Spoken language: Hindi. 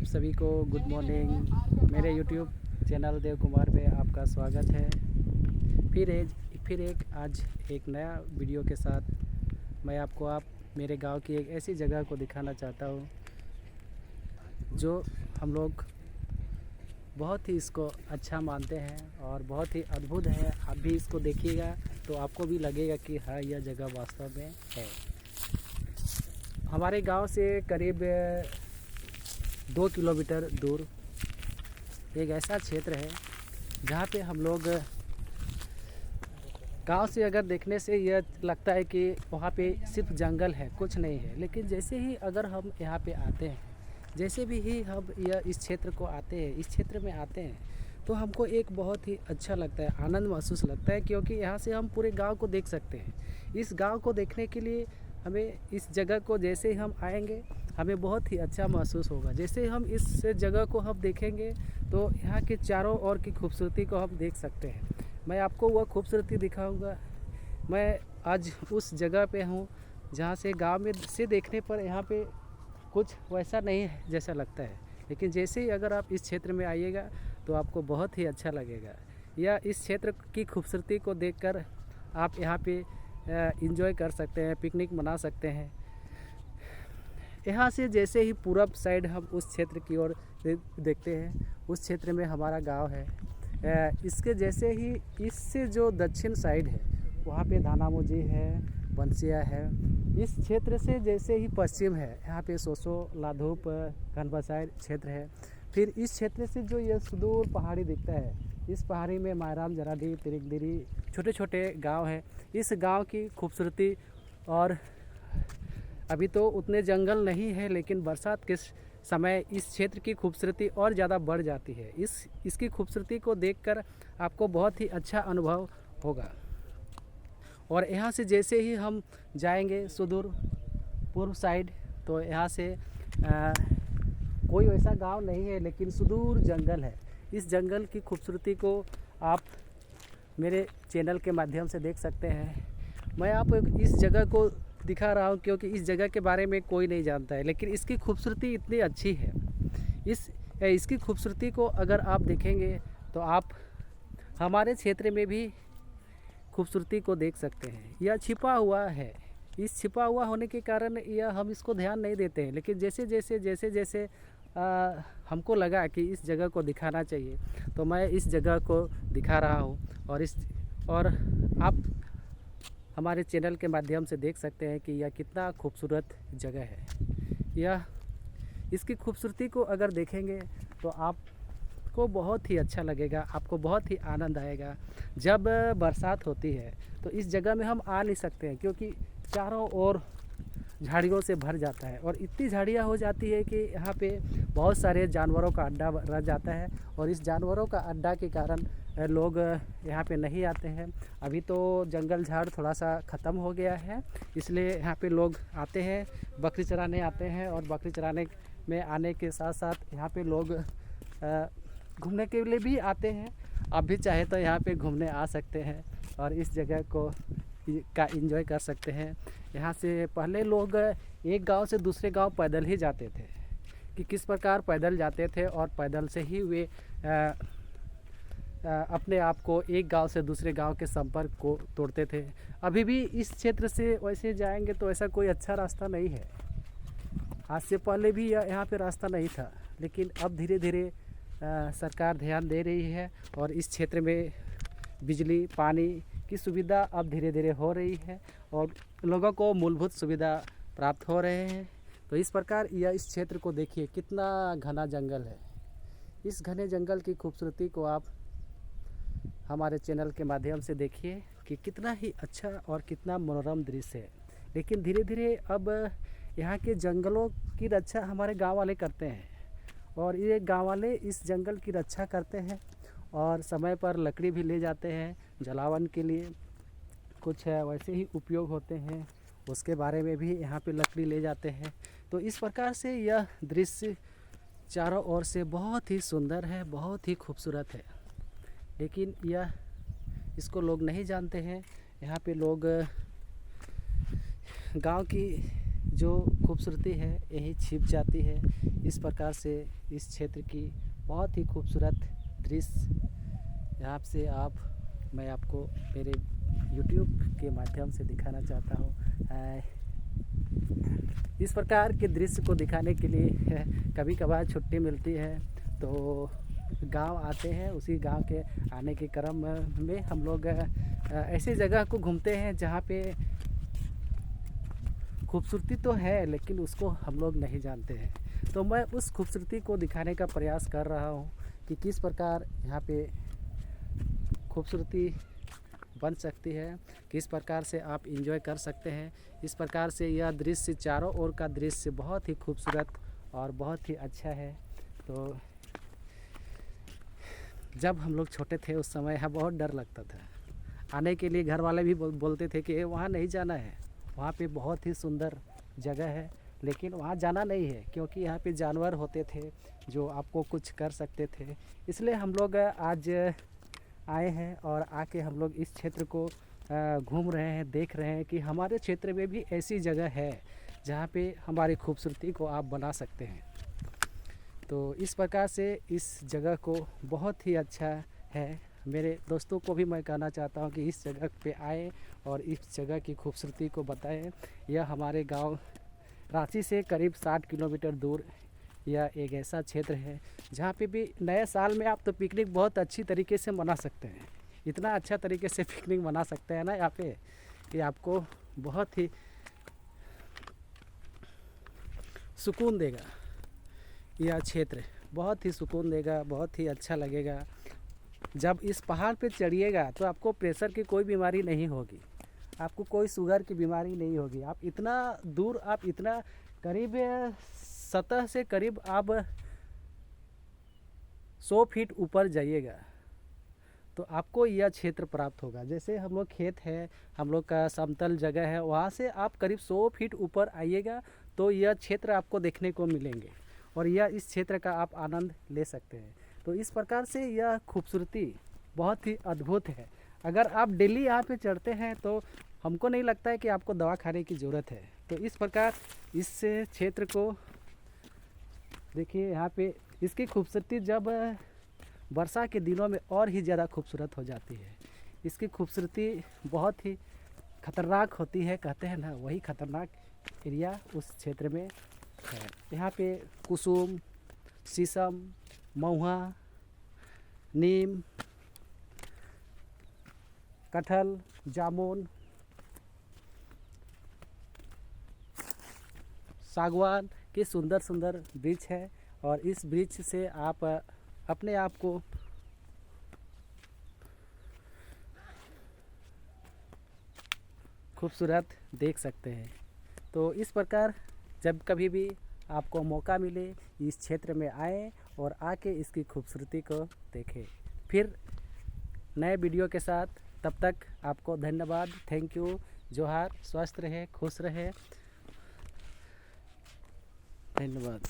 आप सभी को गुड मॉर्निंग। मेरे यूट्यूब चैनल देव कुमार पे आपका स्वागत है। फिर एक आज एक नया वीडियो के साथ मैं आपको मेरे गांव की एक ऐसी जगह को दिखाना चाहता हूँ जो हम लोग बहुत ही इसको अच्छा मानते हैं और बहुत ही अद्भुत है। आप भी इसको देखिएगा तो आपको भी लगेगा कि हाँ, यह जगह वास्तव में है। हमारे गांव से करीब 2 किलोमीटर दूर एक ऐसा क्षेत्र है जहाँ पे हम लोग गांव से अगर देखने से यह लगता है कि वहाँ पे सिर्फ जंगल है, कुछ नहीं है। लेकिन जैसे ही अगर हम यहाँ पे आते हैं, जैसे भी ही हम इस क्षेत्र को आते हैं, इस क्षेत्र में आते हैं, तो हमको एक बहुत ही अच्छा लगता है, आनंद महसूस लगता है, क्योंकि यहाँ से हम पूरे गांव को देख सकते हैं। इस गांव को देखने के लिए हमें इस जगह को जैसे ही हम आएंगे हमें बहुत ही अच्छा महसूस होगा। जैसे हम इस जगह को हम देखेंगे तो यहाँ के चारों ओर की खूबसूरती को हम देख सकते हैं। मैं आपको वह खूबसूरती दिखाऊंगा। मैं आज उस जगह पे हूँ जहाँ से गांव में से देखने पर यहाँ पे कुछ वैसा नहीं है जैसा लगता है, लेकिन जैसे ही अगर आप इस क्षेत्र में आइएगा तो आपको बहुत ही अच्छा लगेगा। या इस क्षेत्र की खूबसूरती को देखकर आप यहाँ पे एंजॉय कर सकते हैं, पिकनिक मना सकते हैं। यहाँ से जैसे ही पूरब साइड हम उस क्षेत्र की ओर देखते हैं, उस क्षेत्र में हमारा गांव है। इसके जैसे ही इससे जो दक्षिण साइड है वहाँ पे धानामोजी है, बंसिया है। इस क्षेत्र से जैसे ही पश्चिम है, यहाँ पे सोसो, लाधूप, घनबसाई क्षेत्र है। फिर इस क्षेत्र से जो यह सुदूर पहाड़ी दिखता है, इस पहाड़ी में मायराम, जराडी, तिरिकदिरी छोटे छोटे गांव हैं। इस गांव की खूबसूरती, और अभी तो उतने जंगल नहीं है, लेकिन बरसात के समय इस क्षेत्र की खूबसूरती और ज़्यादा बढ़ जाती है। इसकी खूबसूरती को देखकर आपको बहुत ही अच्छा अनुभव होगा। और यहाँ से जैसे ही हम जाएंगे सुदूर पूर्व साइड, तो यहाँ से कोई वैसा गांव नहीं है, लेकिन सुदूर जंगल है। इस जंगल की खूबसूरती को आप मेरे चैनल के माध्यम से देख सकते हैं। मैं आपको इस जगह को दिखा रहा हूँ क्योंकि इस जगह के बारे में कोई नहीं जानता है, लेकिन इसकी खूबसूरती इतनी अच्छी है। इसकी खूबसूरती को अगर आप देखेंगे तो आप हमारे क्षेत्र में भी खूबसूरती को देख सकते हैं। यह छिपा हुआ है। इस छिपा हुआ होने के कारण यह हम इसको ध्यान नहीं देते हैं, लेकिन जैसे जैसे हमको लगा कि इस जगह को दिखाना चाहिए, तो मैं इस जगह को दिखा रहा हूँ। और आप हमारे चैनल के माध्यम से देख सकते हैं कि यह कितना खूबसूरत जगह है। इसकी खूबसूरती को अगर देखेंगे तो आपको बहुत ही अच्छा लगेगा, आपको बहुत ही आनंद आएगा। जब बरसात होती है तो इस जगह में हम आ नहीं सकते हैं, क्योंकि चारों ओर झाड़ियों से भर जाता है, और इतनी झाड़ियाँ हो जाती है कि यहाँ पे बहुत सारे जानवरों का अड्डा रह जाता है। और इस जानवरों का अड्डा के कारण लोग यहाँ पे नहीं आते हैं। अभी तो जंगल झाड़ थोड़ा सा ख़त्म हो गया है, इसलिए यहाँ पे लोग आते हैं, बकरी चराने आते हैं। और बकरी चराने में आने के साथ साथ यहाँ पे लोग घूमने के लिए भी आते हैं। आप भी चाहे तो यहाँ पे घूमने आ सकते हैं और इस जगह का एंजॉय कर सकते हैं। यहाँ से पहले लोग एक गांव से दूसरे गांव पैदल ही जाते थे, कि किस प्रकार पैदल जाते थे, और पैदल से ही वे अपने आप को एक गांव से दूसरे गांव के संपर्क को तोड़ते थे। अभी भी इस क्षेत्र से वैसे जाएंगे तो ऐसा कोई अच्छा रास्ता नहीं है। आज से पहले भी यहाँ पे रास्ता नहीं था, लेकिन अब धीरे धीरे सरकार ध्यान दे रही है, और इस क्षेत्र में बिजली, पानी की सुविधा अब धीरे धीरे हो रही है, और लोगों को मूलभूत सुविधा प्राप्त हो रहे हैं। तो इस प्रकार इस क्षेत्र को देखिए, कितना घना जंगल है। इस घने जंगल की खूबसूरती को आप हमारे चैनल के माध्यम से देखिए कि कितना ही अच्छा और कितना मनोरम दृश्य है। लेकिन धीरे धीरे अब यहाँ के जंगलों की रक्षा हमारे गांव वाले करते हैं, और ये गांव वाले इस जंगल की रक्षा करते हैं, और समय पर लकड़ी भी ले जाते हैं जलावन के लिए। कुछ वैसे ही उपयोग होते हैं, उसके बारे में भी यहाँ पे लकड़ी ले जाते हैं। तो इस प्रकार से यह दृश्य चारों ओर से बहुत ही सुंदर है, बहुत ही खूबसूरत है। लेकिन इसको लोग नहीं जानते हैं। यहाँ पे लोग गांव की जो खूबसूरती है यही छिप जाती है। इस प्रकार से इस क्षेत्र की बहुत ही खूबसूरत दृश्य यहाँ से मैं आपको मेरे YouTube के माध्यम से दिखाना चाहता हूँ। इस प्रकार के दृश्य को दिखाने के लिए कभी कभार छुट्टी मिलती है तो गांव आते हैं। उसी गांव के आने के क्रम में हम लोग ऐसी जगह को घूमते हैं जहाँ पे खूबसूरती तो है लेकिन उसको हम लोग नहीं जानते हैं। तो मैं उस खूबसूरती को दिखाने का प्रयास कर रहा हूँ कि किस प्रकार यहाँ पे खूबसूरती बन सकती है, किस प्रकार से आप एंजॉय कर सकते हैं। इस प्रकार से यह दृश्य चारों ओर का दृश्य बहुत ही खूबसूरत और बहुत ही अच्छा है। तो जब हम लोग छोटे थे उस समय यहाँ बहुत डर लगता था आने के लिए। घर वाले भी बोलते थे कि वहाँ नहीं जाना है, वहाँ पे बहुत ही सुंदर जगह है, लेकिन वहाँ जाना नहीं है क्योंकि यहाँ पे जानवर होते थे जो आपको कुछ कर सकते थे। इसलिए हम लोग आज आए हैं और आके हम लोग इस क्षेत्र को घूम रहे हैं, देख रहे हैं कि हमारे क्षेत्र में भी ऐसी जगह है जहाँ पे हमारी खूबसूरती को आप बना सकते हैं। तो इस प्रकार से इस जगह को बहुत ही अच्छा है। मेरे दोस्तों को भी मैं कहना चाहता हूँ कि इस जगह पे आए और इस जगह की खूबसूरती को बताएं। यह हमारे गांव रांची से करीब 60 किलोमीटर दूर यह एक ऐसा क्षेत्र है जहाँ पे भी नए साल में आप तो पिकनिक बहुत अच्छी तरीके से मना सकते हैं। इतना अच्छा तरीके से पिकनिक मना सकते हैं ना यहाँ पे कि आपको बहुत ही सुकून देगा। यह क्षेत्र बहुत ही सुकून देगा, बहुत ही अच्छा लगेगा। जब इस पहाड़ पे चढ़िएगा तो आपको प्रेशर की कोई बीमारी नहीं होगी, आपको कोई शुगर की बीमारी नहीं होगी। आप इतना दूर, आप इतना करीब सतह से करीब आप 100 फीट ऊपर जाइएगा तो आपको यह क्षेत्र प्राप्त होगा। जैसे हम लोग खेत है, हम लोग का समतल जगह है, वहाँ से आप करीब 100 फीट ऊपर आइएगा तो यह क्षेत्र आपको देखने को मिलेंगे और यह इस क्षेत्र का आप आनंद ले सकते हैं। तो इस प्रकार से यह खूबसूरती बहुत ही अद्भुत है। अगर आप डेली यहाँ पे चढ़ते हैं तो हमको नहीं लगता है कि आपको दवा खाने की ज़रूरत है। तो इस प्रकार इस क्षेत्र को देखिए, यहाँ पे इसकी खूबसूरती जब वर्षा के दिनों में और ही ज़्यादा खूबसूरत हो जाती है। इसकी खूबसूरती बहुत ही खतरनाक होती है, कहते हैं ना, वही खतरनाक एरिया उस क्षेत्र में है। यहाँ पे कुसुम, शीशम, महुआ, नीम, कटहल, जामुन, सागवान के सुंदर सुंदर वृक्ष है और इस वृक्ष से आप अपने आप को खूबसूरत देख सकते हैं। तो इस प्रकार जब कभी भी आपको मौका मिले इस क्षेत्र में आए और आके इसकी खूबसूरती को देखें। फिर नए वीडियो के साथ, तब तक आपको धन्यवाद, थैंक यू, जोहार, स्वस्थ रहे, खुश रहे, धन्यवाद।